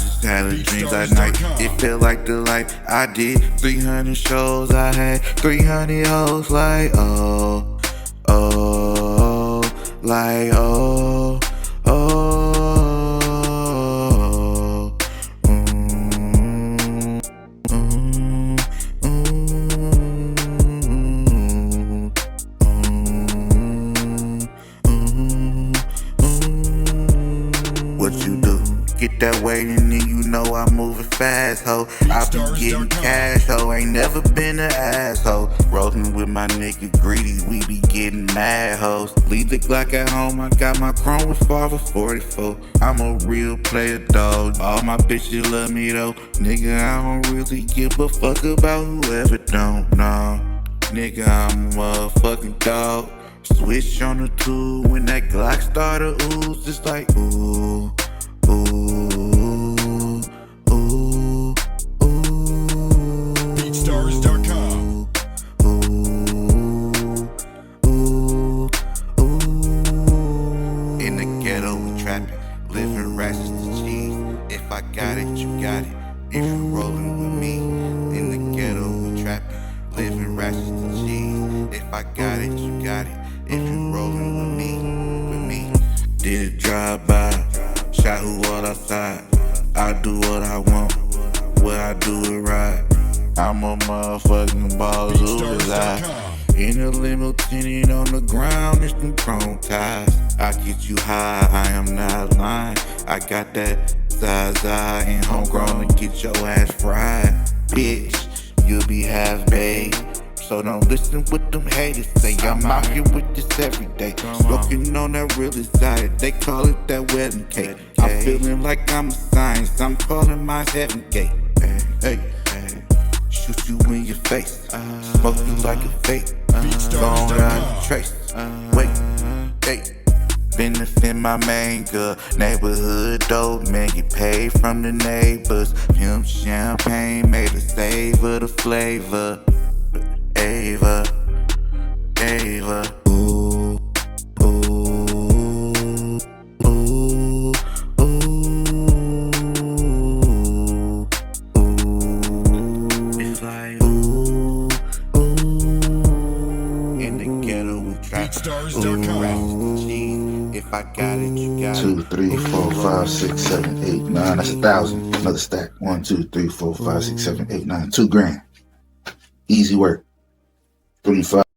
just had a dreams at night. It felt like the life I did. 300 shows I had, 300 hoes like oh, oh, like oh, oh, mm, mm, what you do? Get that weight and then you know I'm moving fast, ho. I be getting cash, ho. Ain't never been an asshole. Rolling with my nigga Greedy, we be getting mad, hoes. Leave the Glock at home, I got my chrome with Father 44. I'm a real player, dog. All my bitches love me, though. Nigga, I don't really give a fuck about whoever don't know. Nigga, I'm a motherfucking dog. Switch on the tool when that Glock started ooze. It's like ooh, ooh, ooh, ooh. BeatStars.com. In the ghetto we trapping, living ratchet to cheese. If I got it, you got it. If you rollin' with me, in the ghetto we trapping, living ratchet to cheese. If I got it, you got it. If you rollin' with me, did it drive by, shot who all outside. I do what I want, what I do it right. I'm a motherfucking boss who is I. In a limo tinted on the ground, it's them chrome ties. I get you high, I am not lying. I got that Zaza and homegrown to get your ass fried. Bitch, you'll be half baked. So don't listen what them haters say. I'm out here with this every day. Smoking on that real exotic. They call it that wedding cake. I'm feeling like I'm a science. I'm calling my heaven gate. Hey, hey. Shoot you in your face. Smoke you like a fake. Gone out the trace. Wait, hey. Benefit my main girl. Neighborhood dope, man, get paid from the neighbors. Pimp champagne, made a savor the flavor. Ava, Ava, ooh, ooh, ooh, ooh, ooh. It's like ooh, ooh. In the ghetto we trap. BeatStars.com. If I got it, you got it. 2, 3, 4, 5, 6, 7, 8, 9. That's 1,000. Another stack. 1, 2, 3, 4, 5, 6, 7, 8, 9. $2 grand. Easy work. 25.